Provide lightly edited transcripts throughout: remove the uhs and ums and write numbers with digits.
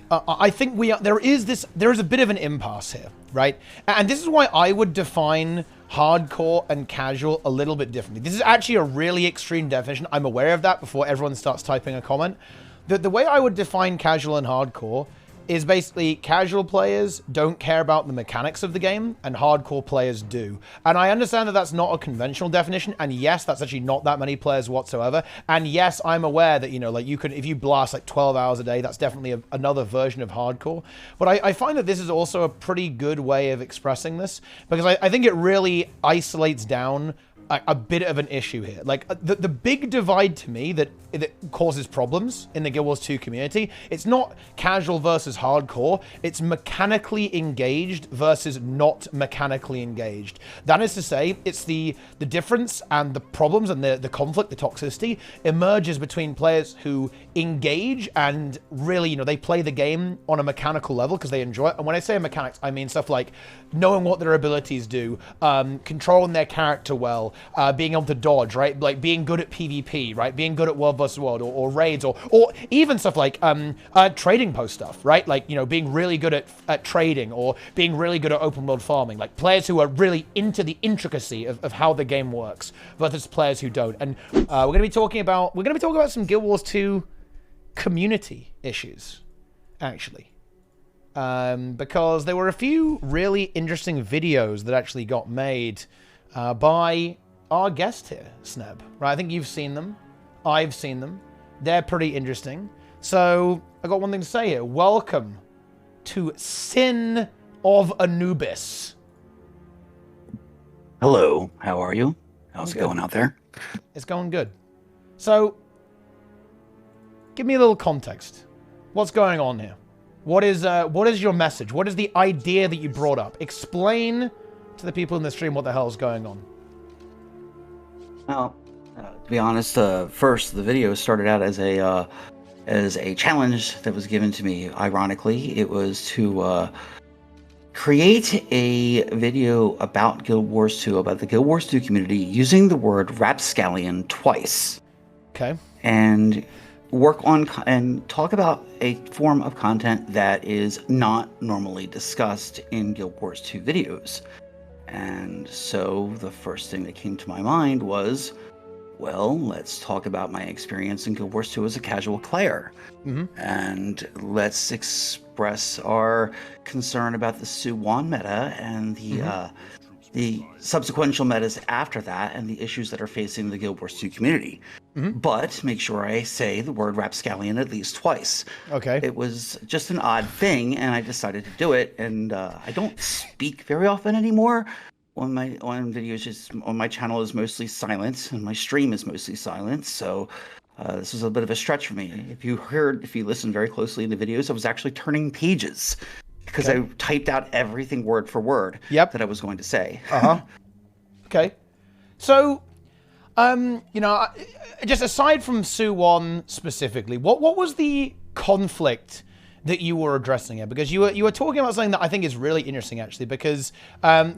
I think there is a bit of an impasse here, right? And this is why I would define hardcore and casual a little bit differently. This is actually a really extreme definition. I'm aware of that before everyone starts typing a comment. The way I would define casual and hardcore is basically casual players don't care about the mechanics of the game and hardcore players do. And I understand that that's not a conventional definition, and yes, that's actually not that many players whatsoever. And yes, I'm aware that, you know, like you can, if you blast like 12 hours a day, that's definitely another version of hardcore. But I find that this is also a pretty good way of expressing this, because I think it really isolates down a bit of an issue here. Like the big divide to me that causes problems in the Guild Wars 2 community, it's not casual versus hardcore, it's mechanically engaged versus not mechanically engaged. That is to say, it's the difference and the problems and the conflict, the toxicity emerges between players who engage and really, you know, they play the game on a mechanical level because they enjoy it. And when I say mechanics, I mean stuff like knowing what their abilities do, controlling their character well, being able to dodge, right? Like being good at PvP, right? Being good at World vs. World or raids or even stuff like trading post stuff, right? Like, you know, being really good at trading or being really good at open world farming. Like players who are really into the intricacy of how the game works versus players who don't. And we're going to be talking about some Guild Wars 2 community issues, actually. Because there were a few really interesting videos that actually got made by our guest here, Sneb. Right? I think you've seen them. I've seen them. They're pretty interesting. So I got one thing to say here. Welcome to SinOfAnubis. Hello. How are you? How's it going out there? It's going good. So give me a little context. What's going on here? What is your message? What is the idea that you brought up? Explain to the people in the stream what the hell is going on. Well, to be honest, first the video started out as a challenge that was given to me. Ironically, it was to create a video about Guild Wars 2, about the Guild Wars 2 community, using the word rapscallion twice. Okay. And work on and talk about a form of content that is not normally discussed in Guild Wars 2 videos. And so the first thing that came to my mind was, well, let's talk about my experience in Guild Wars 2 as a casual player. Mm-hmm. And let's express our concern about the Su-1 meta and the subsequential metas after that and the issues that are facing the Guild Wars 2 community. Mm-hmm. But make sure I say the word rapscallion at least twice. Okay. It was just an odd thing, and I decided to do it. And I don't speak very often anymore. On my channel is mostly silent, and my stream is mostly silent. So this was a bit of a stretch for me. If you listened very closely in the videos, I was actually turning pages because I typed out everything word for word that I was going to say. Okay. So, you know, just aside from Su-1 specifically, what was the conflict that you were addressing here? Because you were talking about something that I think is really interesting, actually, because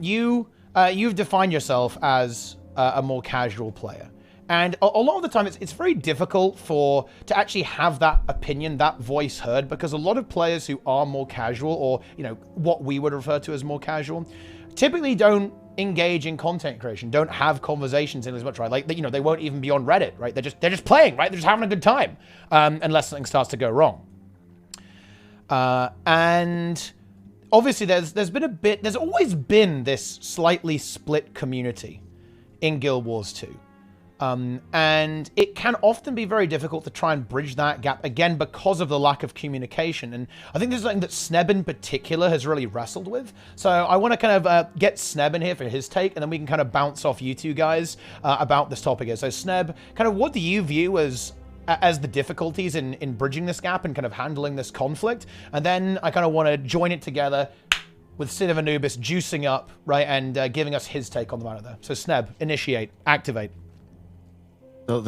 you've defined yourself as a more casual player. And a lot of the time, it's very difficult to actually have that opinion, that voice heard, because a lot of players who are more casual, or, you know, what we would refer to as more casual, typically don't engage in content creation, don't have conversations in as much, right? Like, you know, they won't even be on Reddit, right? They're just playing, right? They're just having a good time, unless something starts to go wrong. And obviously, there's always been this slightly split community in Guild Wars 2. And it can often be very difficult to try and bridge that gap, again, because of the lack of communication. And I think this is something that Sneb in particular has really wrestled with. So I want to kind of get Sneb in here for his take, and then we can kind of bounce off you two guys about this topic here. So Sneb, kind of what do you view as the difficulties in bridging this gap and kind of handling this conflict? And then I kind of want to join it together with SinOfAnubis juicing up, right, and giving us his take on the matter there. So Sneb, initiate, activate. So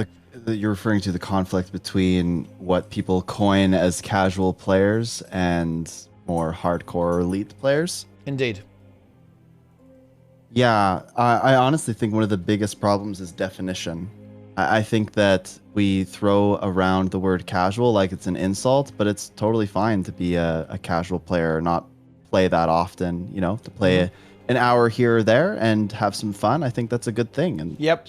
you're referring to the conflict between what people coin as casual players and more hardcore elite players? Indeed. Yeah, I honestly think one of the biggest problems is definition. I think that we throw around the word casual like it's an insult, but it's totally fine to be a casual player, not play that often, you know, to play an hour here or there and have some fun. I think that's a good thing. And Yep.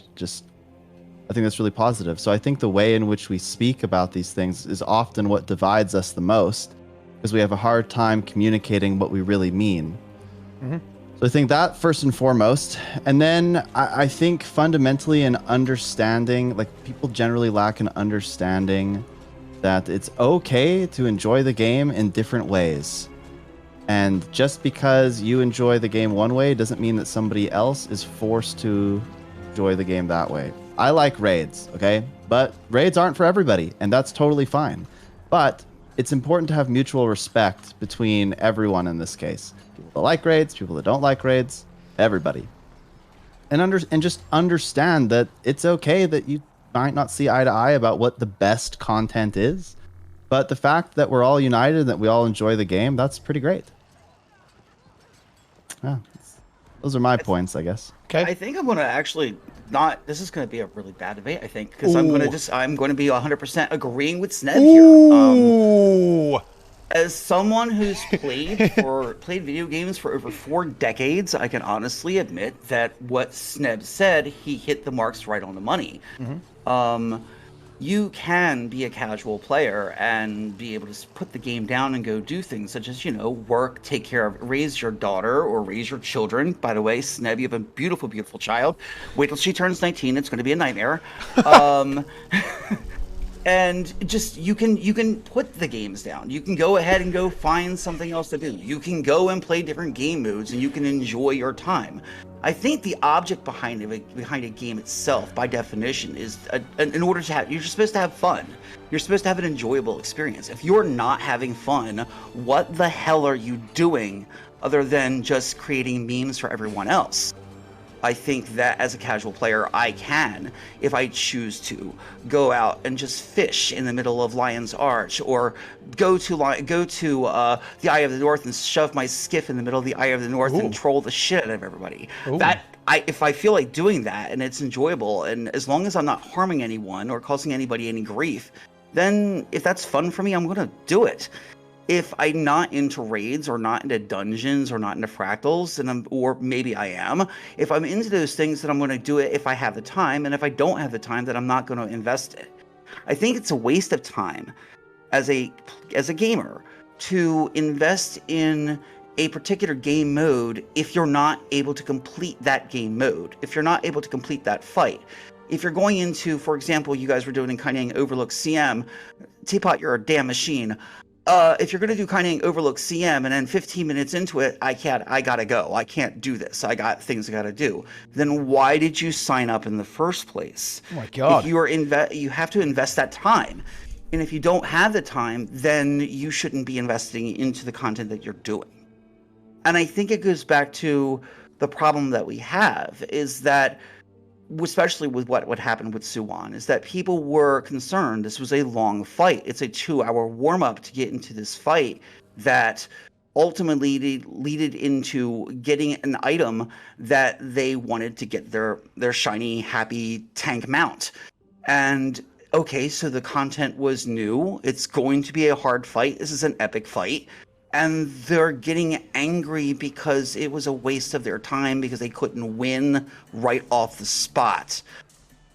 I think that's really positive. So I think the way in which we speak about these things is often what divides us the most, because we have a hard time communicating what we really mean. So I think that first and foremost. And then I think fundamentally an understanding, like people generally lack an understanding that it's okay to enjoy the game in different ways. And just because you enjoy the game one way doesn't mean that somebody else is forced to enjoy the game that way. I like raids, okay? But raids aren't for everybody, and that's totally fine. But it's important to have mutual respect between everyone in this case. People that like raids, people that don't like raids, everybody. And just understand that it's okay that you might not see eye to eye about what the best content is. But the fact that we're all united and that we all enjoy the game, that's pretty great. Yeah, those are my points, I guess. Okay. I think I'm going to actually not. This is going to be a really bad debate, I think, because I'm going to be 100% agreeing with Sneb here. Ooh. As someone who's played video games for over 4 decades, I can honestly admit that what Sneb said, he hit the marks right on the money. You can be a casual player and be able to put the game down and go do things such as, you know, work, take care of, raise your daughter or raise your children. By the way, Sneb, you have a beautiful, beautiful child. Wait till she turns 19. It's going to be a nightmare. And just you can put the games down. You can go ahead and go find something else to do. You can go and play different game modes and you can enjoy your time. I think the object behind a game itself, by definition, is in order to have, you're supposed to have fun. You're supposed to have an enjoyable experience. If you're not having fun, what the hell are you doing other than just creating memes for everyone else? I think that as a casual player, I can, if I choose to, go out and just fish in the middle of Lion's Arch, or go to the Eye of the North and shove my skiff in the middle of the Eye of the North and troll the shit out of everybody. If I feel like doing that and it's enjoyable, and as long as I'm not harming anyone or causing anybody any grief, then if that's fun for me, I'm going to do it. If I'm not into raids or not into dungeons or not into fractals, or maybe I am, if I'm into those things, then I'm going to do it if I have the time. And if I don't have the time, then I'm not going to invest it. I think it's a waste of time as a gamer to invest in a particular game mode if you're not able to complete that game mode, if you're not able to complete that fight. If you're going into, for example, you guys were doing Kaining Overlook CM, Teapot, you're a damn machine. If you're going to do Kaining Overlook CM and then 15 minutes into it, I gotta go. I can't do this. I got things I gotta do. Then why did you sign up in the first place? Oh my God. If you have to invest that time. And if you don't have the time, then you shouldn't be investing into the content that you're doing. And I think it goes back to the problem that we have is that, especially with what happened with Suwon, is that people were concerned this was a long fight. It's a 2-hour warm-up to get into this fight that ultimately leaded into getting an item that they wanted to get their shiny, happy tank mount. And okay, so the content was new. It's going to be a hard fight. This is an epic fight. And they're getting angry because it was a waste of their time because they couldn't win right off the spot.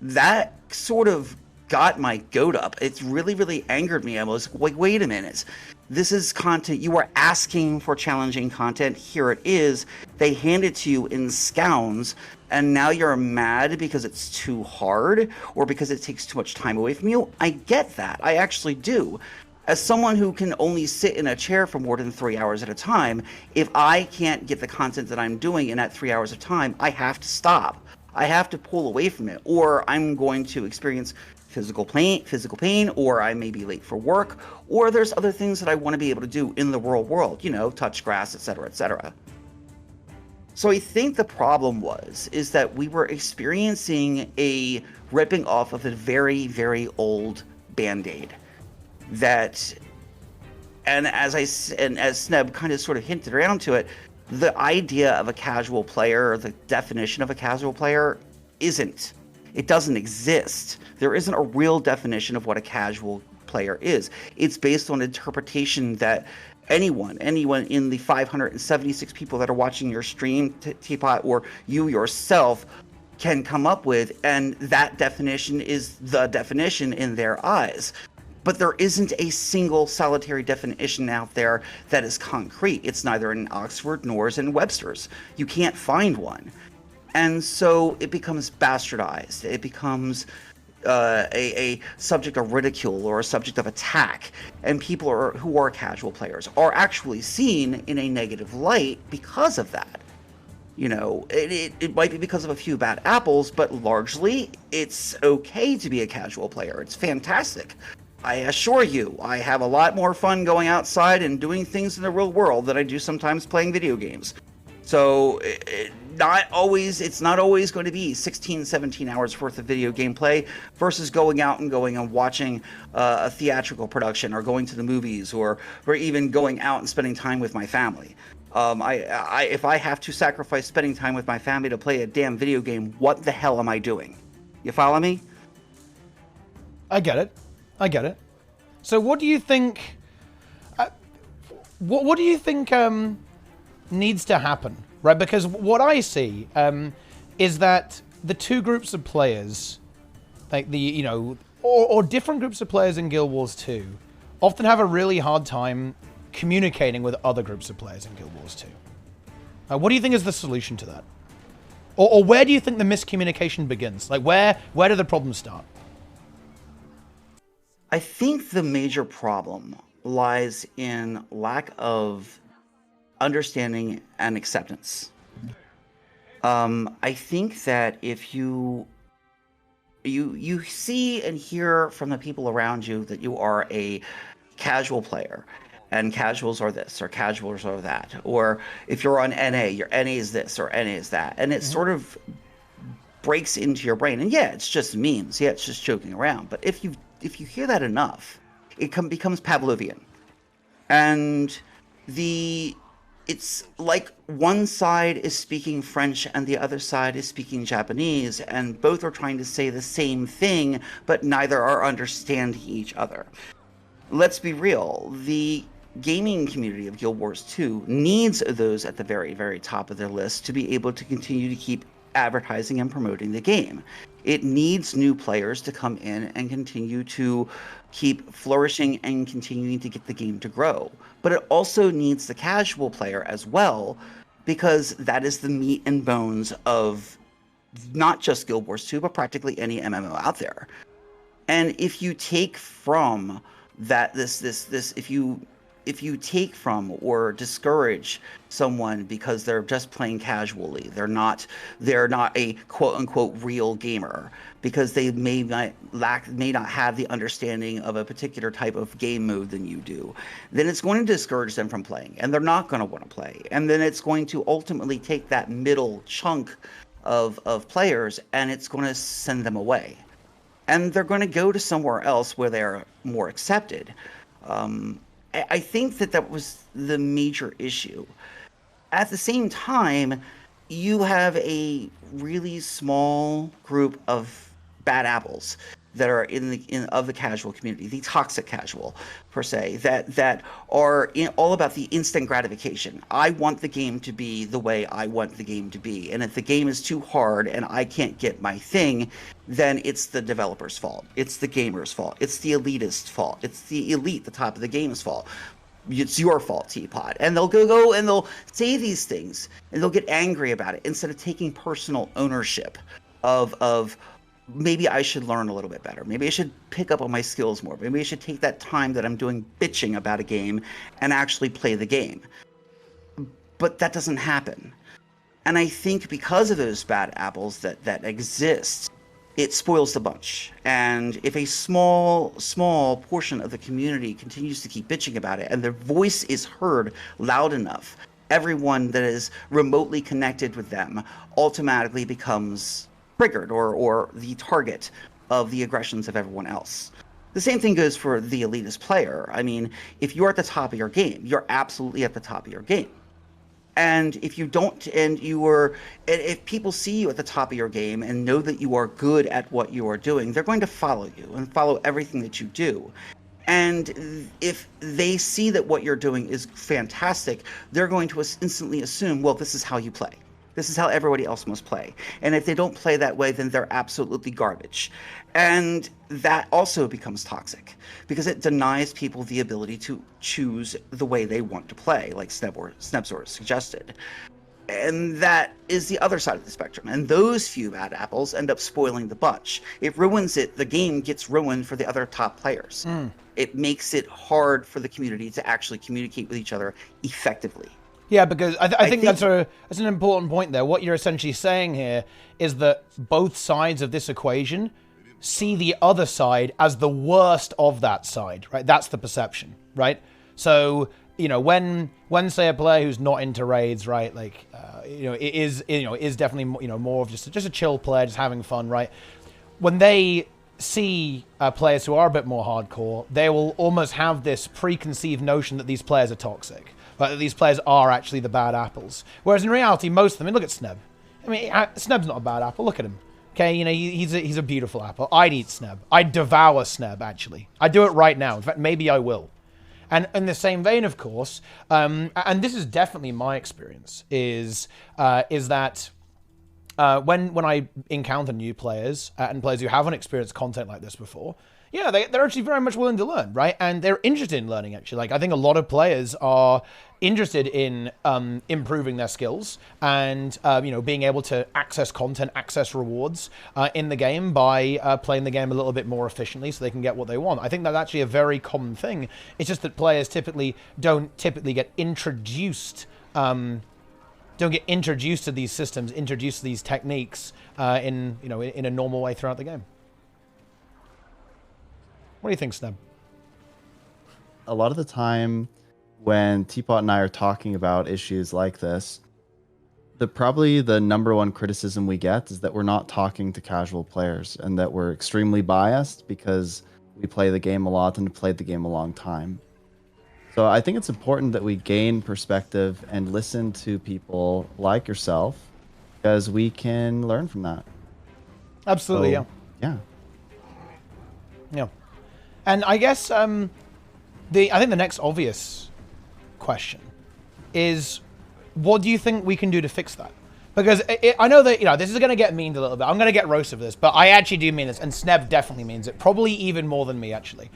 That sort of got my goat up. It's really, really angered me. I was like, wait a minute. This is content. You are asking for challenging content. Here it is. They hand it to you in scones. And now you're mad because it's too hard or because it takes too much time away from you. I get that. I actually do. As someone who can only sit in a chair for more than 3 hours at a time, if I can't get the content that I'm doing in that 3 hours of time, I have to stop. I have to pull away from it, or I'm going to experience physical pain, or I may be late for work, or there's other things that I want to be able to do in the real world, you know, touch grass, etc., etc. So I think the problem is that we were experiencing a ripping off of a very, very old Band-Aid. That, and as Sneb kind of sort of hinted around to it, the idea of a casual player, or the definition of a casual player, isn't It doesn't exist. There isn't a real definition of what a casual player is. It's based on interpretation that anyone in the 576 people that are watching your stream, Teapot, or you yourself can come up with, and that definition is the definition in their eyes. But there isn't a single solitary definition out there that is concrete. It's neither in Oxford nor is in Webster's. You can't find one. And so it becomes bastardized. It becomes a subject of ridicule or a subject of attack, and people who are casual players are actually seen in a negative light because of that. You know, it might be because of a few bad apples, but largely it's okay to be a casual player. It's fantastic. I assure you, I have a lot more fun going outside and doing things in the real world than I do sometimes playing video games. So it's not always going to be 16, 17 hours worth of video game play versus going and watching a theatrical production, or going to the movies, or even going out and spending time with my family. If I have to sacrifice spending time with my family to play a damn video game, what the hell am I doing? You follow me? I get it. So what do you think? What do you think needs to happen, right? Because what I see is that the two groups of players, like or different groups of players in Guild Wars 2, often have a really hard time communicating with other groups of players in Guild Wars 2. What do you think is the solution to that? Or where do you think the miscommunication begins? Like where do the problems start? I think the major problem lies in lack of understanding and acceptance. I think that if you see and hear from the people around you that you are a casual player, and casuals are this, or casuals are that, or if you're on NA, your NA is this, or NA is that, and it sort of breaks into your brain. And yeah, it's just memes. Yeah, it's just joking around. But if you hear that enough, it becomes Pavlovian, and it's like one side is speaking French and the other side is speaking Japanese, and both are trying to say the same thing, but neither are understanding each other. Let's be real. The gaming community of Guild Wars 2 needs those at the very, very top of their list to be able to continue to keep advertising and promoting the game. It needs new players to come in and continue to keep flourishing and continuing to get the game to grow. But it also needs the casual player as well, because that is the meat and bones of not just Guild Wars 2, but practically any MMO out there. And if you take from that, if you take from or discourage someone because they're just playing casually, they're not a quote unquote real gamer, because they may not have the understanding of a particular type of game mode than you do, then it's going to discourage them from playing, and they're not going to want to play. And then it's going to ultimately take that middle chunk of players, and it's going to send them away. And they're going to go to somewhere else where they're more accepted. I think that was the major issue. At the same time, you have a really small group of bad apples that are of the casual community, the toxic casual per se, that are all about the instant gratification. I want the game to be the way I want the game to be, and if the game is too hard and I can't get my thing, then it's the developer's fault. It's the gamer's fault. It's the elitist's fault. It's the elite, the top of the game's fault. It's your fault, Teapot. And they'll go and they'll say these things, and they'll get angry about it instead of taking personal ownership of maybe I should learn a little bit better. Maybe I should pick up on my skills more. Maybe I should take that time that I'm doing bitching about a game and actually play the game. But that doesn't happen. And I think because of those bad apples that exist, it spoils the bunch. And if a small portion of the community continues to keep bitching about it and their voice is heard loud enough, everyone that is remotely connected with them automatically becomes triggered or the target of the aggressions of everyone else. The same thing goes for the elitist player. I mean, if you're at the top of your game, you're absolutely at the top of your game. And if you don't, if people see you at the top of your game and know that you are good at what you are doing, they're going to follow you and follow everything that you do. And if they see that what you're doing is fantastic, they're going to instantly assume, well, this is how you play. This is how everybody else must play. And if they don't play that way, then they're absolutely garbage. And that also becomes toxic because it denies people the ability to choose the way they want to play, like Snebzor suggested. And that is the other side of the spectrum. And those few bad apples end up spoiling the bunch. It ruins it. The game gets ruined for the other top players. It makes it hard for the community to actually communicate with each other effectively. Yeah, because I think that's an important point there. What you're essentially saying here is that both sides of this equation see the other side as the worst of that side, right? That's the perception, right? So, when say a player who's not into raids, right, like, is definitely, more of just a chill player, just having fun, right? When they see players who are a bit more hardcore, they will almost have this preconceived notion that these players are toxic. But these players are actually the bad apples. Whereas in reality, most of them, look at Sneb. I mean, Sneb's not a bad apple. Look at him. Okay, he's a beautiful apple. I'd eat Sneb. I'd devour Sneb, actually. I'd do it right now. In fact, maybe I will. And in the same vein, of course, and this is definitely my experience, is that when I encounter new players and players who haven't experienced content like this before, yeah, they're actually very much willing to learn, right? And they're interested in learning, actually. Like, I think a lot of players are interested in improving their skills and, being able to access content, access rewards in the game by playing the game a little bit more efficiently so they can get what they want. I think that's actually a very common thing. It's just that players don't typically get introduced to these systems, introduced to these techniques in a normal way throughout the game. What do you think, Sneb? A lot of the time when Teapot and I are talking about issues like this, probably the number one criticism we get is that we're not talking to casual players and that we're extremely biased because we play the game a lot and have played the game a long time. So I think it's important that we gain perspective and listen to people like yourself because we can learn from that. Absolutely, Yeah. Yeah. And I guess I think the next obvious question is, what do you think we can do to fix that? Because I know that this is going to get meaned a little bit. I'm going to get roasted for this, but I actually do mean this, and Sneb definitely means it. Probably even more than me, actually.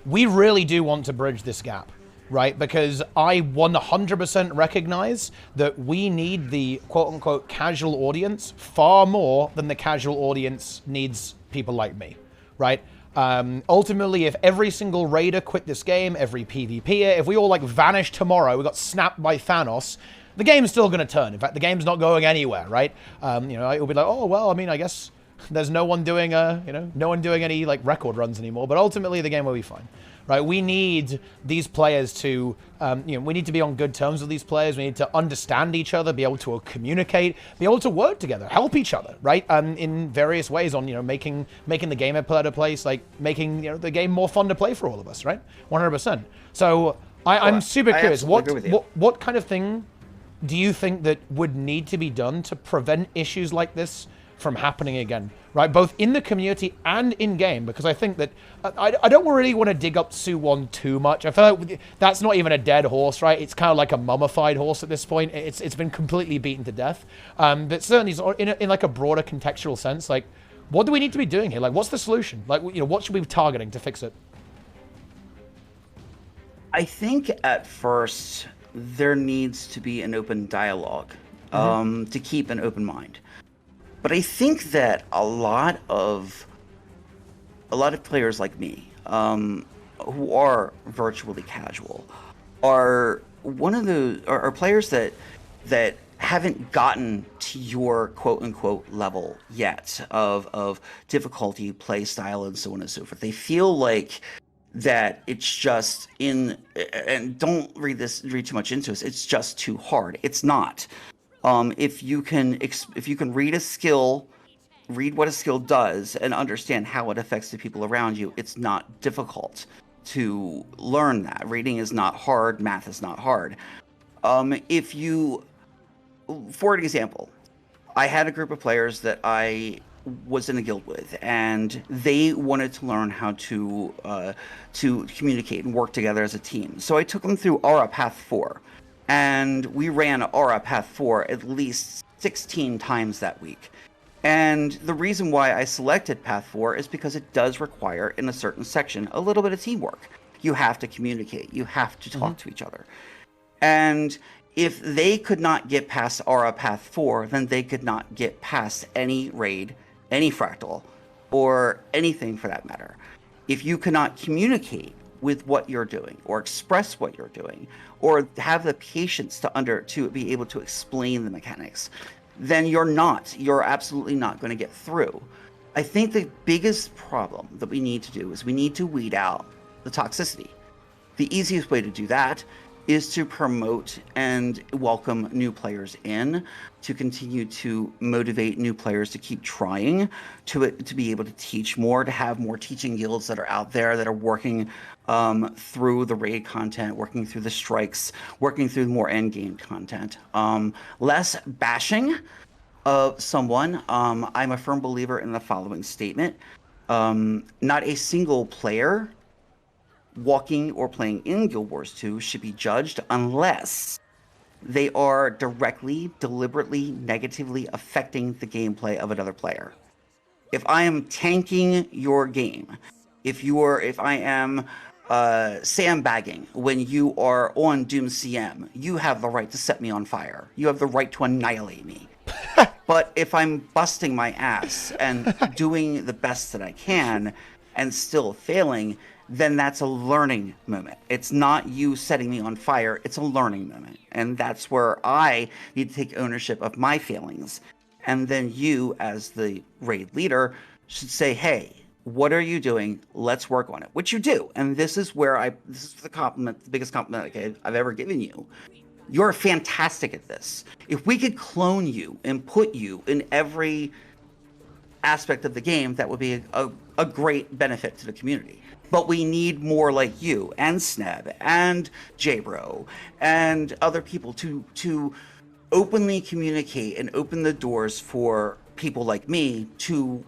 We really do want to bridge this gap, right? Because I 100% recognize that we need the quote-unquote casual audience far more than the casual audience needs people like me, right? Ultimately, if every single raider quit this game, every PvPer, if we all vanish tomorrow, we got snapped by Thanos, the game's still going to turn. In fact, the game's not going anywhere, right? It'll be like, oh, well, I mean, I guess there's no one doing any record runs anymore, but ultimately the game will be fine. Right, we need these players to, we need to be on good terms with these players. We need to understand each other, be able to communicate, be able to work together, help each other, right? In various ways on, making the game a better place, making, the game more fun to play for all of us, right? 100%. So I'm super curious. What kind of thing do you think that would need to be done to prevent issues like this from happening again, right? Both in the community and in game, because I think that I don't really want to dig up Suwon too much. I feel like that's not even a dead horse, right? It's kind of like a mummified horse at this point. It's been completely beaten to death. But certainly in a broader contextual sense, what do we need to be doing here? What's the solution? What should we be targeting to fix it? I think at first there needs to be an open dialogue to keep an open mind. But I think that a lot of players like me, who are virtually casual, are players that haven't gotten to your quote unquote level yet of difficulty, play style, and so on and so forth. They feel like that it's just and don't read too much into this. It's just too hard. It's not. If you can read a skill, read what a skill does, and understand how it affects the people around you, it's not difficult to learn that. Reading is not hard. Math is not hard. If you, for an example, I had a group of players that I was in a guild with, and they wanted to learn how to communicate and work together as a team. So I took them through Aura Path 4, and we ran Aura Path 4 at least 16 times that week. And the reason why I selected Path 4 is because it does require, in a certain section, a little bit of teamwork. You have to communicate. You have to talk to each other. And if they could not get past Aura Path 4, then they could not get past any raid, any fractal, or anything for that matter. If you cannot communicate with what you're doing, or express what you're doing, or have the patience to be able to explain the mechanics, then you're absolutely not going to get through. I think the biggest problem that we need to do is we need to weed out the toxicity. The easiest way to do that is to promote and welcome new players in, to continue to motivate new players to keep trying, to be able to teach more, to have more teaching guilds that are out there that are working through the raid content, working through the strikes, working through more end game content. Less bashing of someone. I'm a firm believer in the following statement. Not a single player walking or playing in Guild Wars 2 should be judged unless they are directly, deliberately, negatively affecting the gameplay of another player. If I am tanking your game, if I am sandbagging when you are on Doom CM, you have the right to set me on fire. You have the right to annihilate me. But if I'm busting my ass and doing the best that I can and still failing, then that's a learning moment. It's not you setting me on fire, it's a learning moment. And that's where I need to take ownership of my failings. And then you, as the raid leader, should say, hey, what are you doing? Let's work on it, which you do. And this is the biggest compliment I've ever given you. You're fantastic at this. If we could clone you and put you in every aspect of the game, that would be a great benefit to the community. But we need more like you and Sneb and Jbro and other people to openly communicate and open the doors for people like me to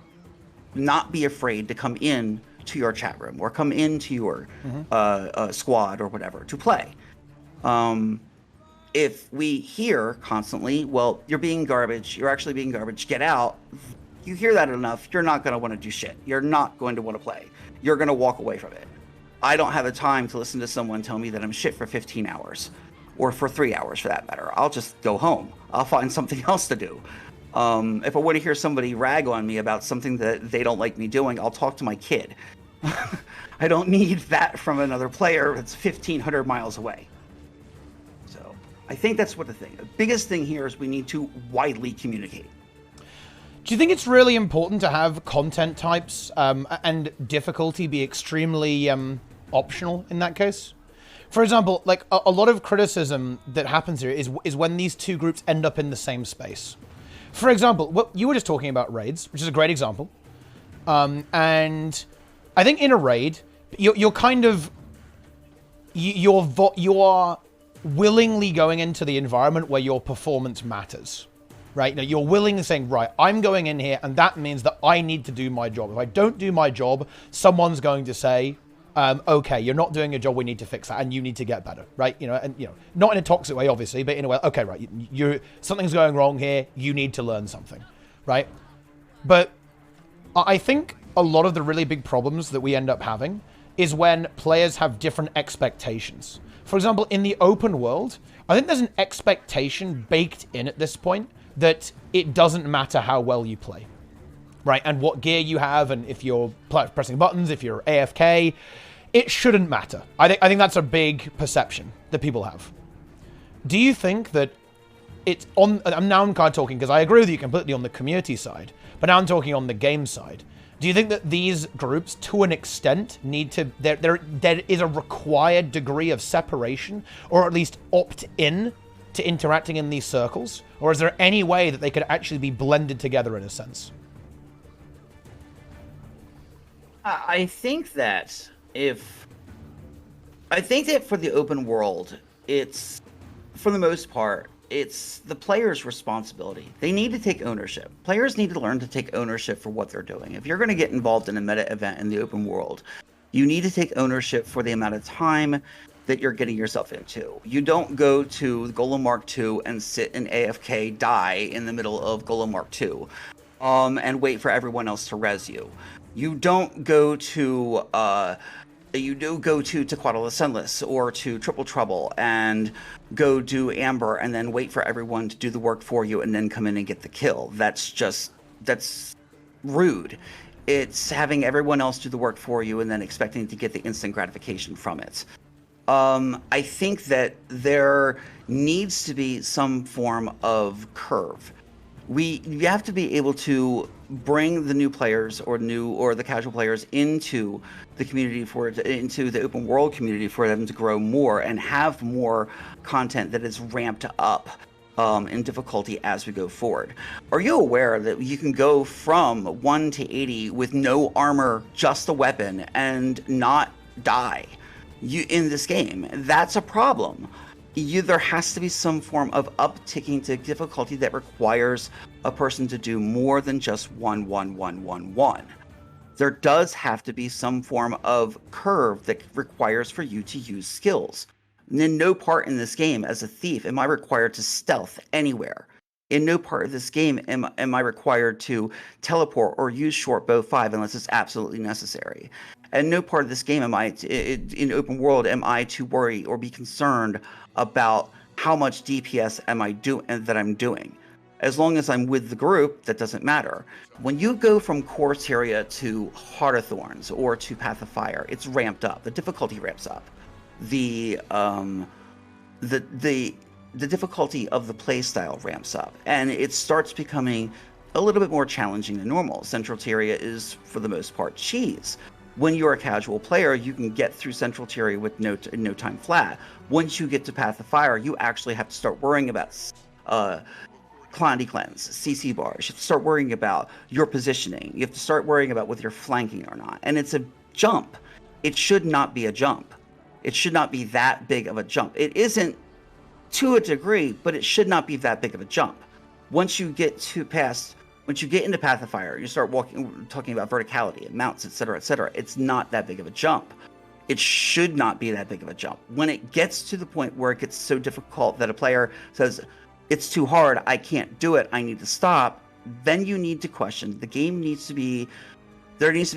not be afraid to come in to your chat room or come into your squad or whatever to play. If we hear constantly, well, you're being garbage, you're actually being garbage, get out, you hear that enough, you're not going to want to do shit. You're not going to want to play. You're going to walk away from it. I don't have the time to listen to someone tell me that I'm shit for 15 hours or for 3 hours for that matter. I'll just go home. I'll find something else to do. If I want to hear somebody rag on me about something that they don't like me doing, I'll talk to my kid. I don't need that from another player that's 1,500 miles away. So I think that's what the thing. The biggest thing here is we need to widely communicate. Do you think it's really important to have content types and difficulty be extremely optional in that case? For example, like a lot of criticism that happens here is when these two groups end up in the same space. For example, what you were just talking about raids, which is a great example. And I think in a raid, you're kind of you are willingly going into the environment where your performance matters. Right? Now, you're willingly saying, right, I'm going in here, and that means that I need to do my job. If I don't do my job, someone's going to say, okay, you're not doing your job, we need to fix that, and you need to get better, right? And not in a toxic way, obviously, but in a way, okay, right, something's going wrong here, you need to learn something, right? But I think a lot of the really big problems that we end up having is when players have different expectations. For example, in the open world, I think there's an expectation baked in at this point that it doesn't matter how well you play, right? And what gear you have, and if you're pressing buttons, if you're AFK, it shouldn't matter. I think that's a big perception that people have. Do you think that it's on... I'm kind of talking, because I agree with you completely on the community side, but now I'm talking on the game side. Do you think that these groups, to an extent, need to... There is a required degree of separation, or at least opt-in to interacting in these circles? Or is there any way that they could actually be blended together in a sense? I think that for the open world, it's for the most part, it's the player's responsibility. They need to take ownership. Players need to learn to take ownership for what they're doing. If you're going to get involved in a meta event in the open world, you need to take ownership for the amount of time that you're getting yourself into. You don't go to Golem Mark II and sit in AFK, die in the middle of Golem Mark II, and wait for everyone else to res you. You don't go to Tequatl the Sunless or to Triple Trouble and go do Amber and then wait for everyone to do the work for you and then come in and get the kill. That's rude. It's having everyone else do the work for you and then expecting to get the instant gratification from it. I think that there needs to be some form of curve. You have to be able to bring the new players or the casual players into the community into the open world community for them to grow more and have more content that is ramped up in difficulty as we go forward. Are you aware that you can go from 1 to 80 with no armor, just a weapon, and not die in this game? That's a problem. There has to be some form of upticking to difficulty that requires a person to do more than just 1, 1, 1, 1, 1. There does have to be some form of curve that requires for you to use skills. In no part in this game as a thief am I required to stealth anywhere. In no part of this game am I required to teleport or use short bow 5 unless it's absolutely necessary. And no part of this game in open world am I to worry or be concerned about how much DPS am I doing. As long as I'm with the group, that doesn't matter. When you go from Core Tyria to Heart of Thorns or to Path of Fire, it's ramped up. The difficulty ramps up. The difficulty of the playstyle ramps up, and it starts becoming a little bit more challenging than normal. Central Tyria is, for the most part, cheese. When you're a casual player, you can get through Central Tyria with no time flat. Once you get to Path of Fire, you actually have to start worrying about Clandy Cleanse, CC bars. You have to start worrying about your positioning. You have to start worrying about whether you're flanking or not. And it's a jump. It should not be a jump. It should not be that big of a jump. It isn't to a degree, but it should not be that big of a jump. Once you get into Path of Fire, you start talking about verticality and mounts, etc., etc. It's not that big of a jump. It should not be that big of a jump. When it gets to the point where it gets so difficult that a player says, it's too hard, I can't do it, I need to stop, then you need to question. There needs to be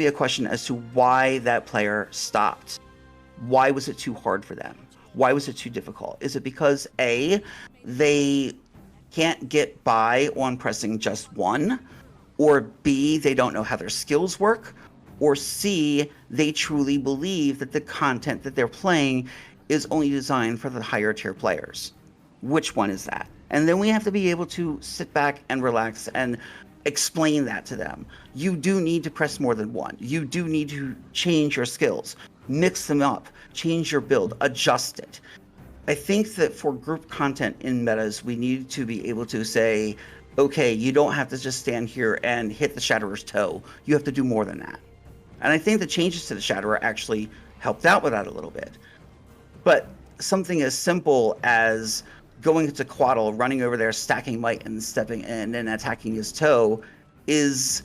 a question as to why that player stopped. Why was it too hard for them? Why was it too difficult? Is it because A, they can't get by on pressing just 1, or B, they don't know how their skills work, or C, they truly believe that the content that they're playing is only designed for the higher tier players? Which one is that? And then we have to be able to sit back and relax and explain that to them. You do need to press more than 1. You do need to change your skills, mix them up, change your build, adjust it. I think that for group content in metas, we need to be able to say, okay, you don't have to just stand here and hit the Shatterer's toe. You have to do more than that. And I think the changes to the Shatterer actually helped out with that a little bit. But something as simple as going to Quaddle, running over there, stacking might and stepping in and attacking his toe is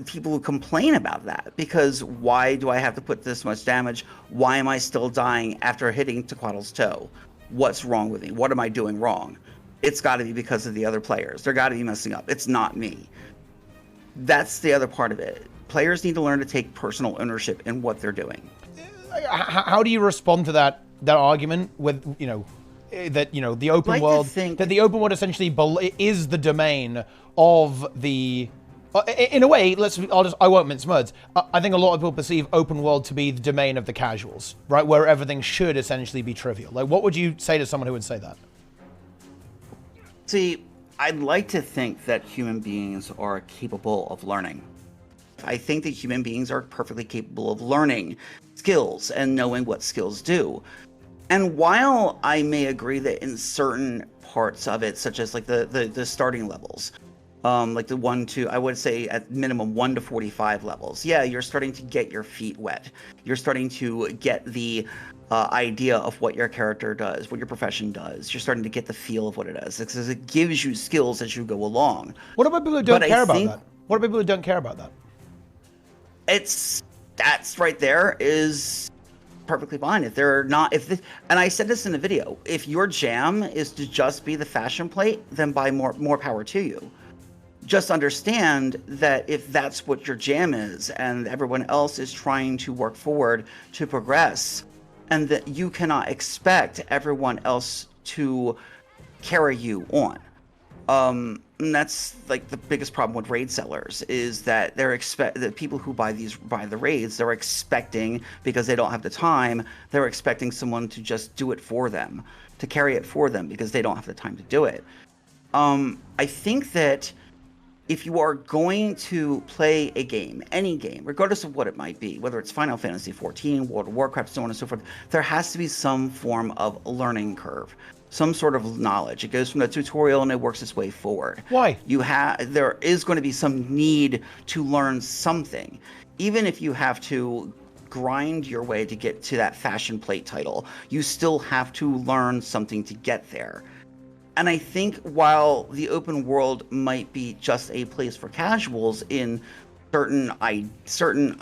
people who complain about that, because why do I have to put this much damage? Why am I still dying after hitting Tequaddle's toe? What's wrong with me? What am I doing wrong? It's got to be because of the other players. They're got to be messing up. It's not me. That's the other part of it. Players need to learn to take personal ownership in what they're doing. How do you respond to that argument with, the open world, that the open world essentially is the domain of the, in a way, I won't mince words. I think a lot of people perceive open world to be the domain of the casuals, right? Where everything should essentially be trivial. Like, what would you say to someone who would say that? See, I'd like to think that human beings are capable of learning. I think that human beings are perfectly capable of learning skills and knowing what skills do. And while I may agree that in certain parts of it, such as like the starting levels, like the 1 to, I would say at minimum 1 to 45 levels. Yeah, you're starting to get your feet wet. You're starting to get the idea of what your character does, what your profession does. You're starting to get the feel of what it is, because it gives you skills as you go along. What about people who don't care about that? What about people who don't care about that? That's right there is perfectly fine. If they're not, and I said this in the video, if your jam is to just be the fashion plate, then by more power to you. Just understand that if that's what your jam is and everyone else is trying to work forward to progress, and that you cannot expect everyone else to carry you on. And that's like the biggest problem with raid sellers, is that the people who buy the raids, they're expecting, because they don't have the time, they're expecting someone to just do it for them, to carry it for them, because they don't have the time to do it. I think that if you are going to play a game, any game, regardless of what it might be, whether it's Final Fantasy XIV, World of Warcraft, so on and so forth, there has to be some form of learning curve, some sort of knowledge. It goes from the tutorial and it works its way forward. Why? There is going to be some need to learn something, even if you have to grind your way to get to that fashion plate title. You still have to learn something to get there. And I think while the open world might be just a place for casuals in certain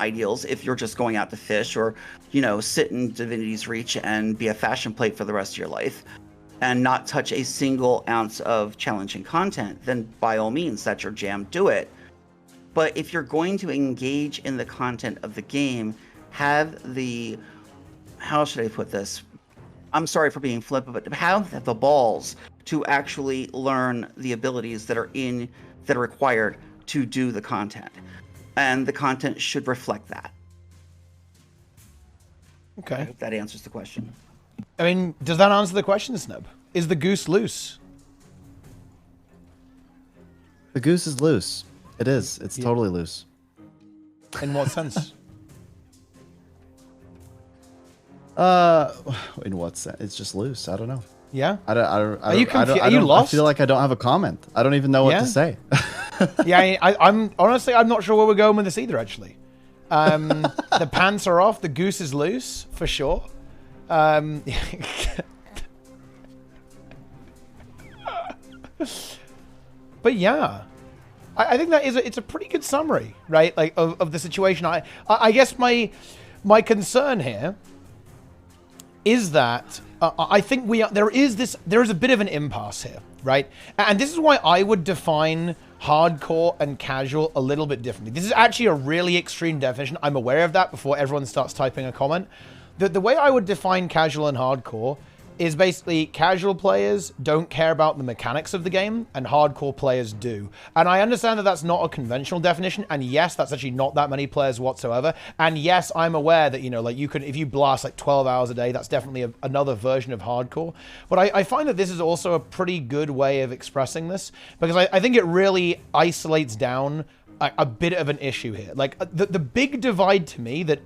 ideals, if you're just going out to fish or, sit in Divinity's Reach and be a fashion plate for the rest of your life and not touch a single ounce of challenging content, then by all means, that's your jam, do it. But if you're going to engage in the content of the game, have the, how should I put this? I'm sorry for being flippant, but have the balls to actually learn the abilities that are required to do the content. And the content should reflect that. Okay. I hope that answers the question. I mean, does that answer the question, Snub? Is the goose loose? The goose is loose. It is. It's totally loose. In what sense? In what sense? It's just loose. I don't know. Yeah. Are you lost? I feel like I don't have a comment. I don't even know what to say. Yeah, I'm honestly, I'm not sure where we're going with this either. Actually, the pants are off. The goose is loose for sure. But yeah, I think that it's a pretty good summary, right? Like of the situation. I guess my concern here is that I think there is a bit of an impasse here, right? And this is why I would define hardcore and casual a little bit differently. This is actually a really extreme definition. I'm aware of that before everyone starts typing a comment. The way I would define casual and hardcore is basically casual players don't care about the mechanics of the game and hardcore players do. And I understand that that's not a conventional definition, and yes, that's actually not that many players whatsoever. And yes, I'm aware that, like you can, if you blast like 12 hours a day, that's definitely another version of hardcore. But I find that this is also a pretty good way of expressing this, because I think it really isolates down a bit of an issue here. Like the big divide to me that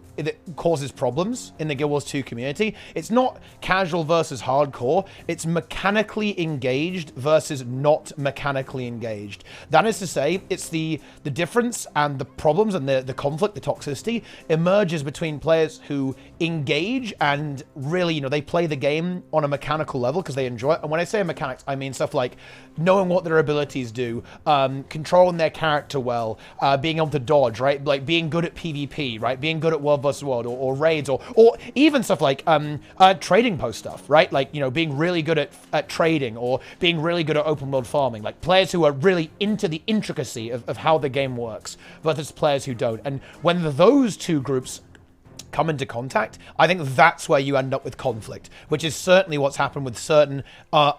causes problems in the Guild Wars 2 community, it's not casual versus hardcore, it's mechanically engaged versus not mechanically engaged. That is to say, it's the difference and the problems and the conflict, the toxicity emerges between players who engage and really, they play the game on a mechanical level because they enjoy it. And when I say mechanics, I mean stuff like knowing what their abilities do, controlling their character well, being able to dodge, right? Like being good at PvP, right? Being good at World vs. World or raids or even stuff like trading post stuff, right? Like, being really good at trading or being really good at open world farming. Like players who are really into the intricacy of how the game works versus players who don't. And when those two groups come into contact, I think that's where you end up with conflict, which is certainly what's happened with certain, the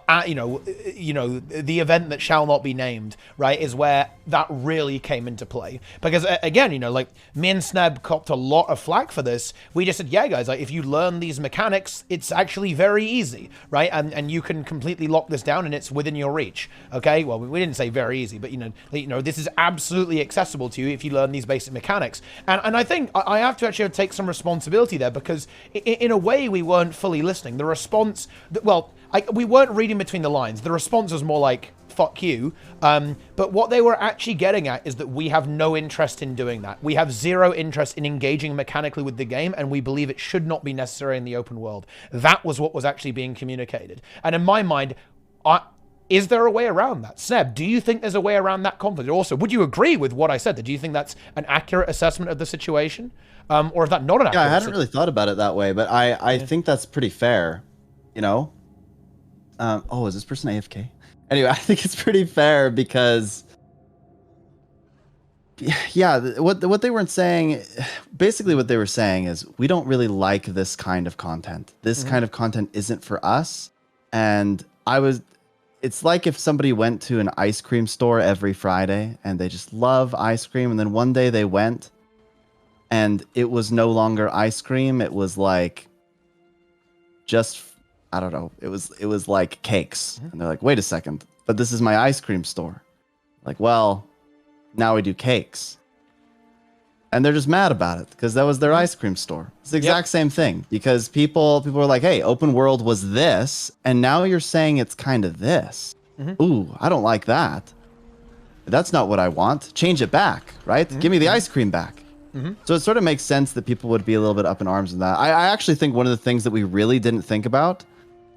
event that shall not be named, right, is where that really came into play. Because again, like me and Sneb copped a lot of flack for this. We just said, yeah, guys, like if you learn these mechanics, it's actually very easy, right? And you can completely lock this down and it's within your reach. Okay, well, we didn't say very easy, but this is absolutely accessible to you if you learn these basic mechanics. And I think I have to actually take some responsibility there, because in a way we weren't fully listening. The response, we weren't reading between the lines. The response was more like fuck you. But what they were actually getting at is that we have no interest in doing that. We have zero interest in engaging mechanically with the game, and we believe it should not be necessary in the open world. That was what was actually being communicated. And in my mind, is there a way around that? Seb, do you think there's a way around that conflict? Also, would you agree with what I said? Do you think that's an accurate assessment of the situation? Or is that not an accurate I hadn't really thought about it that way, but I think that's pretty fair, you know? Oh, is this person AFK? Anyway, I think it's pretty fair because, yeah, what they weren't saying, basically what they were saying is, we don't really like this kind of content. This kind of content isn't for us. And it's like if somebody went to an ice cream store every Friday and they just love ice cream, and then one day they went and it was no longer ice cream. It was like just, I don't know. It was like cakes. And they're like, wait a second, but this is my ice cream store. Like, well, now we do cakes. And they're just mad about it because that was their ice cream store. It's the exact same thing, because people are like, hey, open world was this, and now you're saying it's kind of this. Ooh, I don't like that. That's not what I want. Change it back, right? Give me the ice cream back. So it sort of makes sense that people would be a little bit up in arms with that. I actually think one of the things that we really didn't think about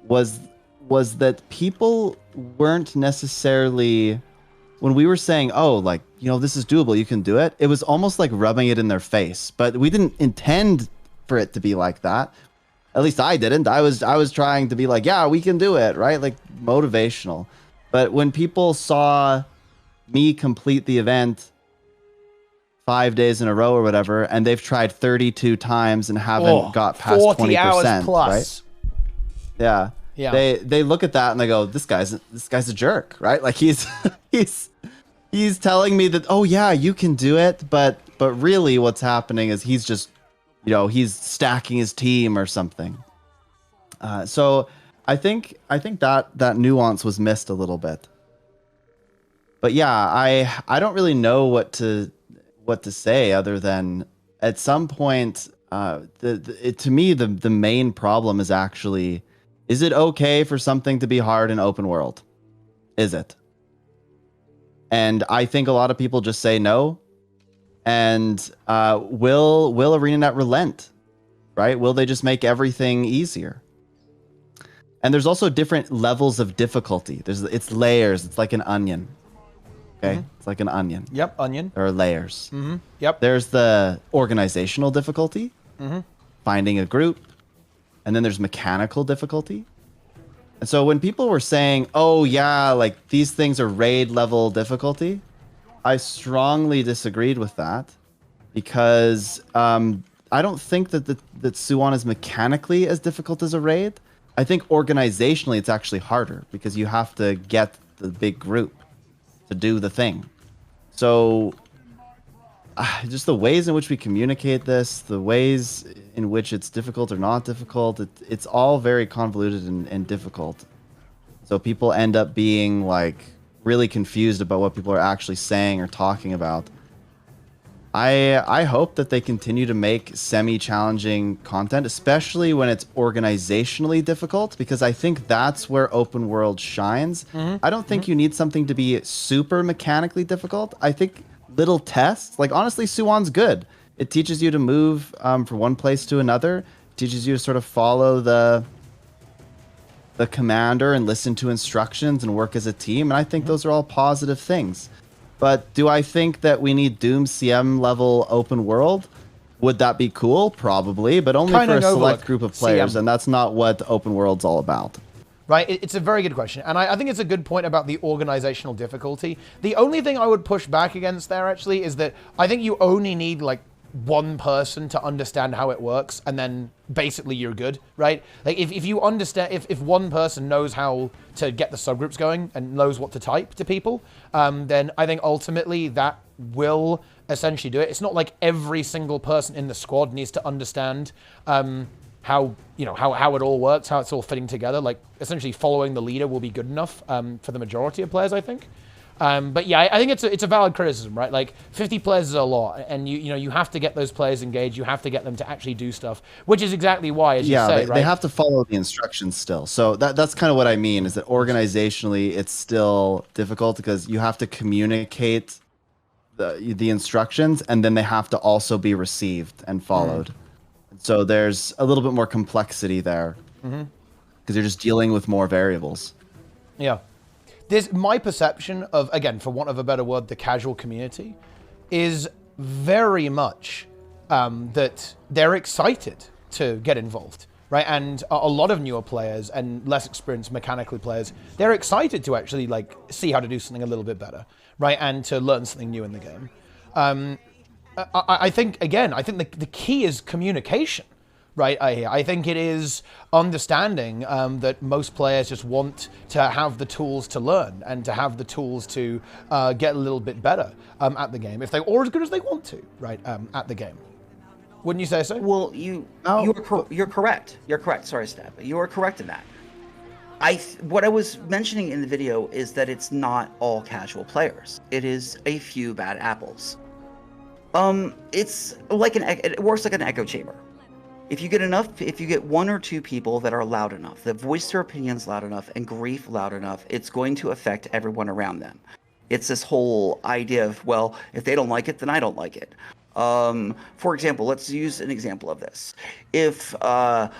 was that people weren't necessarily, when we were saying, oh, like, you know, this is doable, you can do it, it was almost like rubbing it in their face. But we didn't intend for it to be like that. At least I didn't. I was trying to be like, yeah, we can do it, right? Like motivational. But when people saw me complete the event 5 days in a row or whatever, and they've tried 32 times and haven't got past 40 20%, hours plus. right? Yeah. Yeah. They look at that and they go, this guy's a jerk, right? Like he's telling me that, oh yeah, you can do it, but really what's happening is he's just, you know, he's stacking his team or something. So I think that nuance was missed a little bit. But yeah, I don't really know what to say other than at some point, to me the main problem is actually, is it okay for something to be hard in open world? Is it? And I think a lot of people just say no. And will ArenaNet relent? Right? Will they just make everything easier? And there's also different levels of difficulty. It's layers. It's like an onion. Okay? It's like an onion. Yep, onion. There are layers. Yep. There's the organizational difficulty, finding a group, and then there's mechanical difficulty. And so when people were saying, oh yeah, like these things are raid level difficulty, I strongly disagreed with that, because I don't think that Suwon is mechanically as difficult as a raid. I think organizationally it's actually harder, because you have to get the big group to do the thing. So just the ways in which we communicate this, the ways in which it's difficult or not difficult, it's all very convoluted and difficult. So people end up being like really confused about what people are actually saying or talking about. I hope that they continue to make semi-challenging content, especially when it's organizationally difficult, because I think that's where open world shines. I don't think you need something to be super mechanically difficult. I think little tests, like honestly, Suwon's good. It teaches you to move from one place to another. It teaches you to sort of follow the commander and listen to instructions and work as a team. And I think those are all positive things. But do I think that we need Doom CM level open world? Would that be cool? Probably, but only for a select group of players. CM. And that's not what open world's all about. Right, it's a very good question. And I think it's a good point about the organizational difficulty. The only thing I would push back against there, actually, is that I think you only need, like, one person to understand how it works, and then basically you're good, right? Like, if you understand, if one person knows how to get the subgroups going and knows what to type to people, then I think ultimately that will essentially do it. It's not like every single person in the squad needs to understand how it all works, how it's all fitting together. Like, essentially following the leader will be good enough for the majority of players, I think. But yeah, I think it's a valid criticism, right? Like 50 players is a lot, and you have to get those players engaged. You have to get them to actually do stuff, which is exactly why, as you say, right? They have to follow the instructions still. So that's kind of what I mean, is that organizationally it's still difficult because you have to communicate the instructions, and then they have to also be received and followed. So there's a little bit more complexity there because you're just dealing with more variables. Yeah. My perception of, again, for want of a better word, the casual community is very much that they're excited to get involved, right? And a lot of newer players and less experienced mechanically players, they're excited to actually like see how to do something a little bit better, right? And to learn something new in the game. I think the key is communication. Right, I think it is understanding that most players just want to have the tools to learn and to have the tools to get a little bit better at the game, or as good as they want to, right, at the game. Wouldn't you say so? Well, you're correct. You're correct. Sorry, Stab. You are correct in that. What I was mentioning in the video is that it's not all casual players. It is a few bad apples. It's like it works like an echo chamber. If you get one or two people that are loud enough, that voice their opinions loud enough and grief loud enough, it's going to affect everyone around them. It's this whole idea of, well, if they don't like it, then I don't like it. For example, let's use an example of this. If what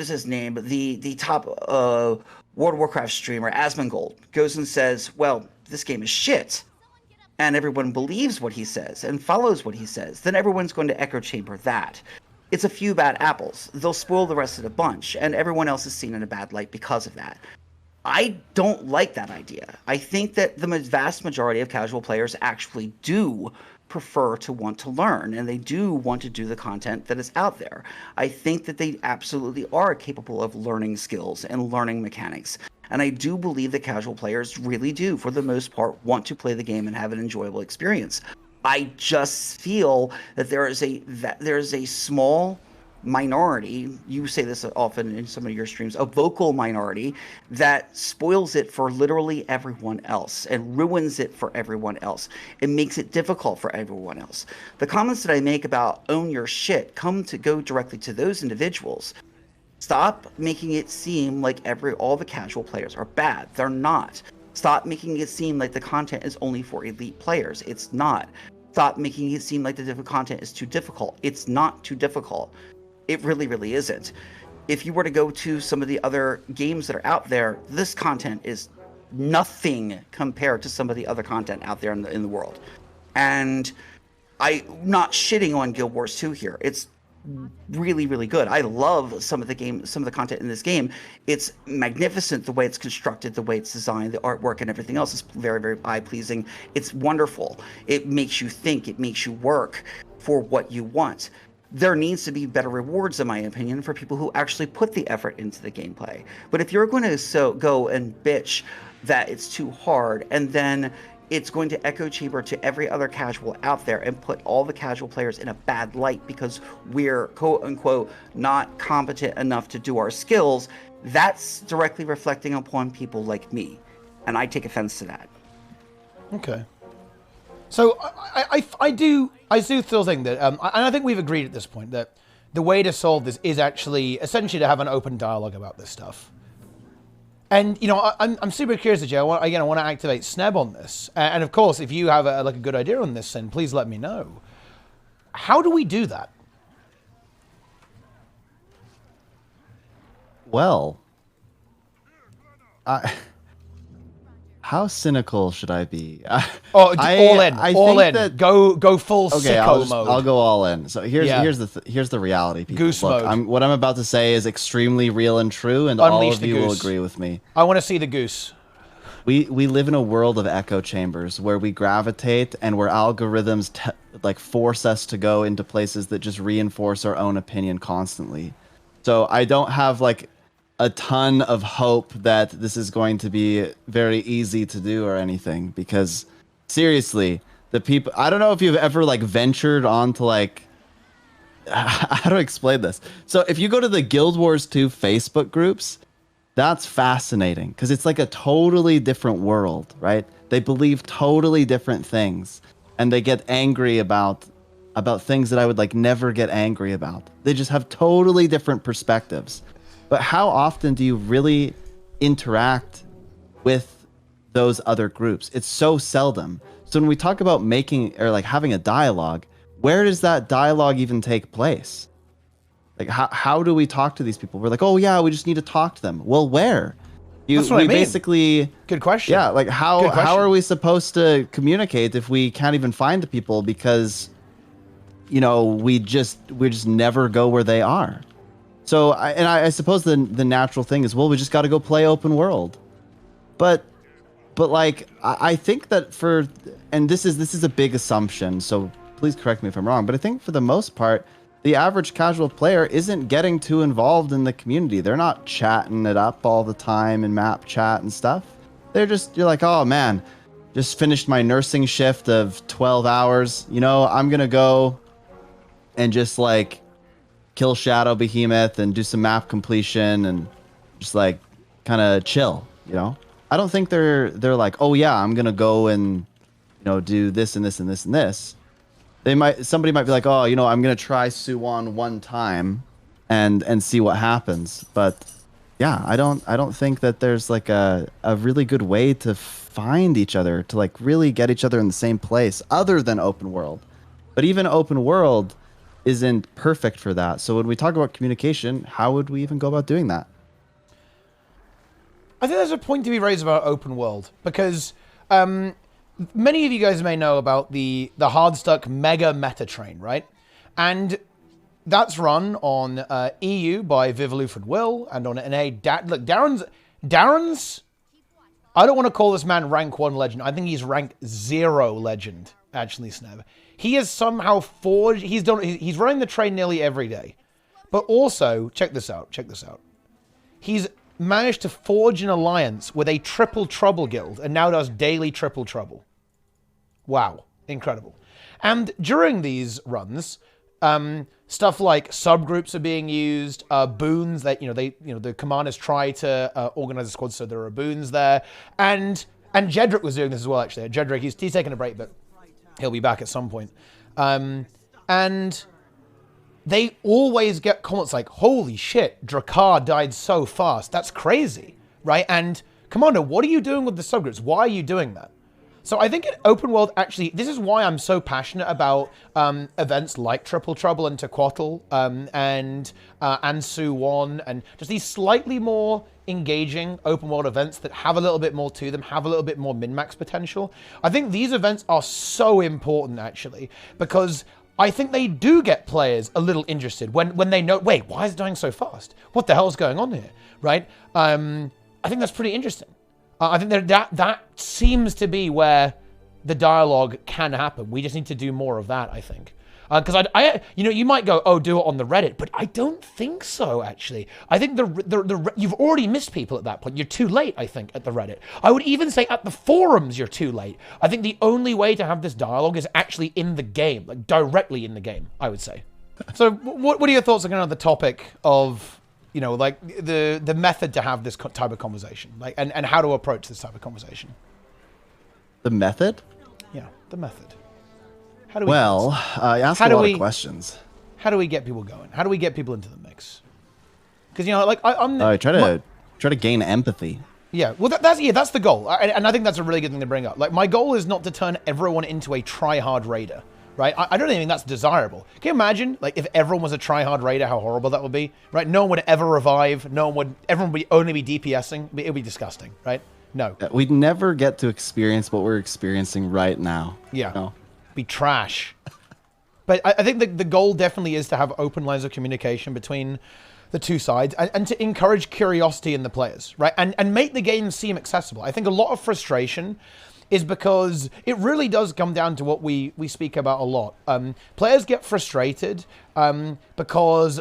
is his name? The top World of Warcraft streamer, Asmongold, goes and says, well, this game is shit, and everyone believes what he says and follows what he says, then everyone's going to echo chamber that. It's a few bad apples. They'll spoil the rest of the bunch, and everyone else is seen in a bad light because of that. I don't like that idea. I think that the vast majority of casual players actually do prefer to want to learn, and they do want to do the content that is out there. I think that they absolutely are capable of learning skills and learning mechanics. And I do believe that casual players really do, for the most part, want to play the game and have an enjoyable experience. I just feel that there is a small minority, you say this often in some of your streams, a vocal minority that spoils it for literally everyone else and ruins it for everyone else. It makes it difficult for everyone else. The comments that I make about own your shit go directly to those individuals. Stop making it seem like all the casual players are bad. They're not. Stop making it seem like the content is only for elite players. It's not. Stop making it seem like the different content is too difficult. It's not too difficult. It really, really isn't. If you were to go to some of the other games that are out there, this content is nothing compared to some of the other content out there in the world. And I'm not shitting on Guild Wars 2 here. It's really, really good. I love some of the content in this game. It's magnificent, the way it's constructed, the way it's designed, the artwork and everything else is very, very eye-pleasing. It's wonderful. It makes you think. It makes you work for what you want. There needs to be better rewards, in my opinion, for people who actually put the effort into the gameplay. But if you're going to go and bitch that it's too hard, and then it's going to echo chamber to every other casual out there and put all the casual players in a bad light because we're quote-unquote not competent enough to do our skills, that's directly reflecting upon people like me. And I take offense to that. Okay. So I do still think that, and I think we've agreed at this point, that the way to solve this is actually essentially to have an open dialogue about this stuff. And, I'm super curious, Jay. I want to activate Sneb on this. And of course, if you have a good idea on this, then please let me know. How do we do that? Well, how cynical should I be? All in. Go full sicko mode. I'll go all in. So here's the reality, people. Goose mode. What I'm about to say is extremely real and true, and all of you will agree with me. I want to see the goose. We live in a world of echo chambers where we gravitate and where algorithms force us to go into places that just reinforce our own opinion constantly. So I don't have a ton of hope that this is going to be very easy to do or anything, because seriously, the people, I don't know if you've ever ventured onto how to explain this. So if you go to the Guild Wars 2 Facebook groups, That's fascinating because it's like a totally different world, right? They believe totally different things, and they get angry about things that I would like never get angry about. They just have totally different perspectives. But how often do you really interact with those other groups? It's so seldom. So when we talk about making or like having a dialogue, where does that dialogue even take place? Like how do we talk to these people? We're like, oh yeah, we just need to talk to them. Well, where? That's what I mean. Basically, good question. Yeah, like how are we supposed to communicate if we can't even find the people because, you know, we just never go where they are. So I suppose the natural thing is, well, we just got to go play open world. But like I think that and this is a big assumption, so please correct me if I'm wrong, but I think for the most part, the average casual player isn't getting too involved in the community. They're not chatting it up all the time in map chat and stuff. You're like, oh man, just finished my nursing shift of 12 hours. You know, I'm going to go and just like kill Shadow Behemoth and do some map completion and just like kind of chill, you know? I don't think they're like, oh yeah, I'm going to go and, you know, do this and this and this and this. Somebody might be like, oh, you know, I'm gonna try Suwon one time and see what happens. But yeah, I don't think that there's like a really good way to find each other, to like really get each other in the same place other than open world. But even open world isn't perfect for that. So when we talk about communication, how would we even go about doing that? I think there's a point to be raised about open world because many of you guys may know about the Hardstuck mega meta train, right? And that's run on EU by Vivaloof and Will, and on NA. Look, Darren's. I don't want to call this man rank 1 legend. I think he's rank 0 legend, actually, Snev. He has somehow forged. He's running the train nearly every day, but also check this out. He's managed to forge an alliance with a triple trouble guild and now does daily triple trouble. Wow, incredible. And during these runs, stuff like subgroups are being used, boons that the commanders try to organize a squad so there are boons there, and Jedrick was doing this as well. Actually, Jedrick he's taking a break, but he'll be back at some point. And they always get comments like, holy shit, Drakkar died so fast. That's crazy, right? And Commander, what are you doing with the subgroups? Why are you doing that? So I think in open world, actually, this is why I'm so passionate about events like Triple Trouble and Tequatl and Suwon and just these slightly more engaging open world events that have a little bit more to them, have a little bit more min-max potential. I think these events are so important, actually, because I think they do get players a little interested when they know, wait, why is it dying so fast? What the hell is going on here, right? I think that's pretty interesting. I think that seems to be where the dialogue can happen. We just need to do more of that, I think. Because you might go, oh, do it on the Reddit, but I don't think so, actually. I think you've already missed people at that point. You're too late, I think, at the Reddit. I would even say at the forums, you're too late. I think the only way to have this dialogue is actually in the game, like directly in the game, I would say. So what are your thoughts on the topic of, like the method to have this type of conversation, like, and how to approach this type of conversation? The method? Yeah, the method. How do we I asked a lot of questions. How do we get people going? How do we get people into the mix? Because I try to gain empathy. Yeah, well, that's the goal, and I think that's a really good thing to bring up. Like, my goal is not to turn everyone into a try-hard raider, right? I don't even think that's desirable. Can you imagine, like, if everyone was a try-hard raider, how horrible that would be, right? No one would ever revive. Everyone would only be DPSing. It would be disgusting, right? No. We'd never get to experience what we're experiencing right now. Yeah. No. Be trash. But I think the goal definitely is to have open lines of communication between the two sides and to encourage curiosity in the players, right? And make the game seem accessible. I think a lot of frustration is because it really does come down to what we speak about a lot. Players get frustrated because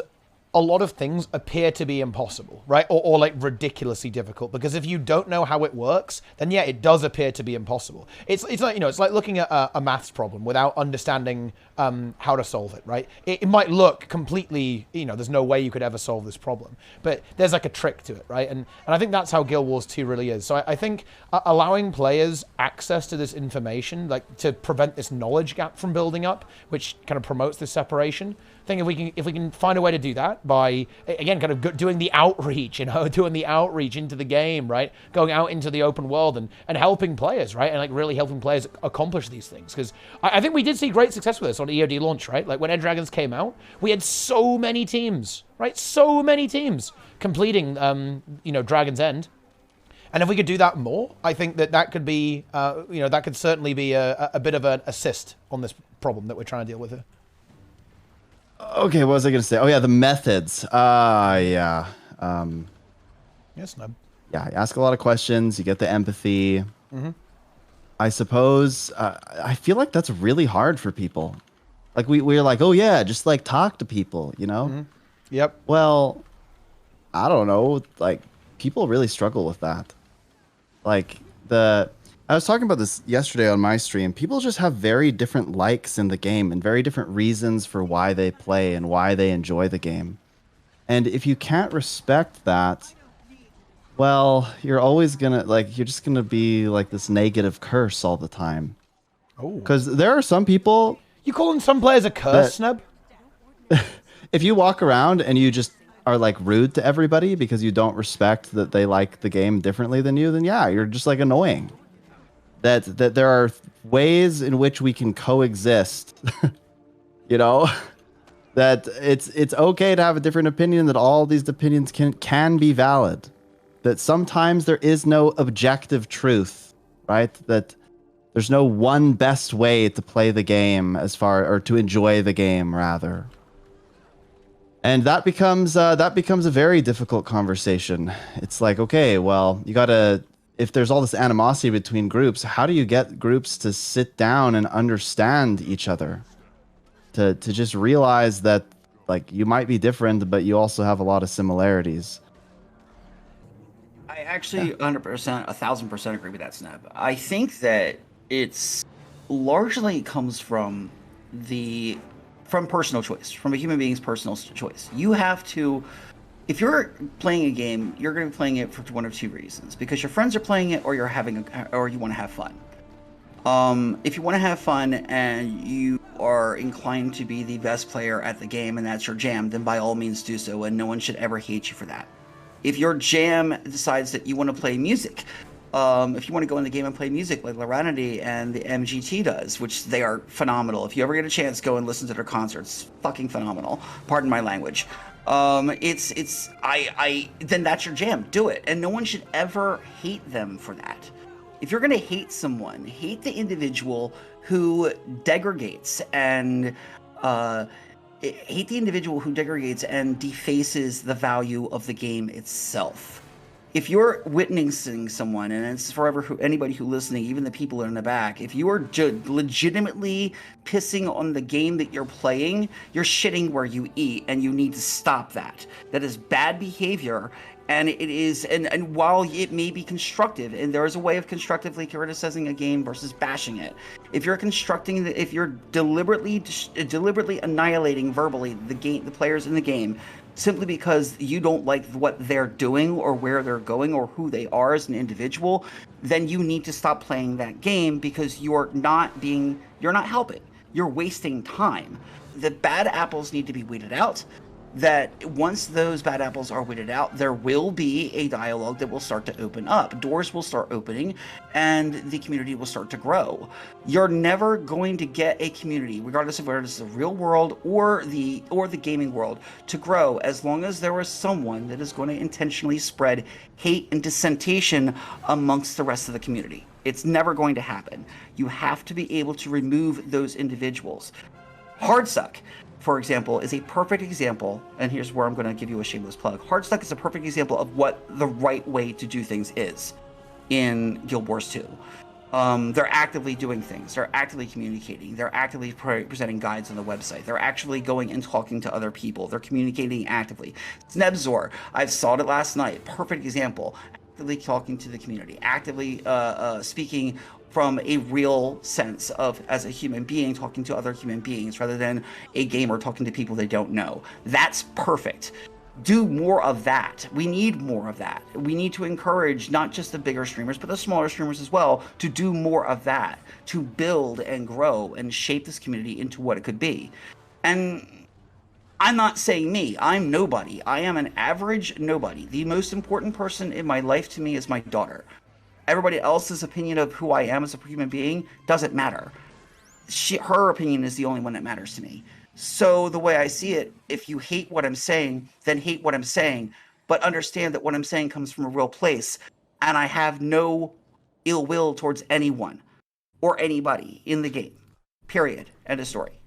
a lot of things appear to be impossible, right? Or like ridiculously difficult, because if you don't know how it works, then yeah, it does appear to be impossible. It's like, it's like looking at a maths problem without understanding how to solve it, right? It might look completely, there's no way you could ever solve this problem, but there's like a trick to it, right? And I think that's how Guild Wars 2 really is. So I think allowing players access to this information, like to prevent this knowledge gap from building up, which kind of promotes this separation. I think if we can find a way to do that by, again, kind of doing the outreach, doing the outreach into the game, right? Going out into the open world and helping players, right? And like really helping players accomplish these things. Because I think we did see great success with this on EOD launch, right? Like when Ed Dragons came out, we had so many teams, right? So many teams completing, Dragon's End. And if we could do that more, I think that could be, that could certainly be a bit of an assist on this problem that we're trying to deal with here. Okay, what was I going to say? Oh, yeah, the methods. Yeah. Yes, no. Yeah, you ask a lot of questions. You get the empathy. Mm-hmm. I suppose, I feel like that's really hard for people. Like, we're like, oh, yeah, just, like, talk to people, Mm-hmm. Yep. Well, I don't know. Like, people really struggle with that. Like, I was talking about this yesterday on my stream. People just have very different likes in the game and very different reasons for why they play and why they enjoy the game. And if you can't respect that, well, you're always gonna, you're just gonna be like this negative curse all the time. Oh. Because there are some people... You calling some players a curse, Snub? If you walk around and you just are like rude to everybody because you don't respect that they like the game differently than you, then yeah, you're just like annoying. That there are ways in which we can coexist, that it's okay to have a different opinion, that all these opinions can be valid, that sometimes there is no objective truth, right? That there's no one best way to play the game or to enjoy the game rather. And that becomes a very difficult conversation. It's like, okay, well, you gotta, if there's all this animosity between groups, how do you get groups to sit down and understand each other? To just realize that, like, you might be different, but you also have a lot of similarities. I actually 100%, 1,000% agree with that, Snap. I think that it's largely comes from personal choice, from a human being's personal choice. You have to... If you're playing a game, you're going to be playing it for one of two reasons: because your friends are playing it, or or you want to have fun. If you want to have fun and you are inclined to be the best player at the game, and that's your jam, then by all means do so, and no one should ever hate you for that. If your jam decides that you want to play music, if you want to go in the game and play music like ArenaNet and the MGT does, which they are phenomenal. If you ever get a chance, go and listen to their concerts. Fucking phenomenal. Pardon my language. Then that's your jam. Do it. And no one should ever hate them for that. If you're going to hate someone, hate the individual who degrades and defaces the value of the game itself. If you're witnessing someone, and it's forever anybody who listening, even the people in the back, if you are legitimately pissing on the game that you're playing, you're shitting where you eat, and you need to stop that. That is bad behavior, and it is, and while it may be constructive, and there is a way of constructively criticizing a game versus bashing it. If you're if you're deliberately annihilating verbally the players in the game, simply because you don't like what they're doing or where they're going or who they are as an individual, then you need to stop playing that game, because you're not helping. You're wasting time. The bad apples need to be weeded out. That once those bad apples are weeded out, there will be a dialogue that will start to open up. Doors will start opening, and the community will start to grow. You're never going to get a community, regardless of whether it's the real world or the gaming world, to grow as long as there is someone that is going to intentionally spread hate and dissension amongst the rest of the community. It's never going to happen. You have to be able to remove those individuals. Hardstuck, for example, is a perfect example, and here's where I'm going to give you a shameless plug. Hardstuck is a perfect example of what the right way to do things is in Guild Wars 2. They're actively doing things. They're actively communicating. They're actively presenting guides on the website. They're actually going and talking to other people. They're communicating actively. Snebzor, I saw it last night. Perfect example. Actively talking to the community. Actively speaking from a real sense of, as a human being, talking to other human beings rather than a gamer talking to people they don't know. That's perfect. Do more of that. We need more of that. We need to encourage not just the bigger streamers, but the smaller streamers as well to do more of that, to build and grow and shape this community into what it could be. And I'm not saying me. I'm nobody. I am an average nobody. The most important person in my life to me is my daughter. Everybody else's opinion of who I am as a human being doesn't matter. Her opinion is the only one that matters to me. So the way I see it, if you hate what I'm saying, then hate what I'm saying, but understand that what I'm saying comes from a real place, and I have no ill will towards anyone or anybody in the game. Period. End of story.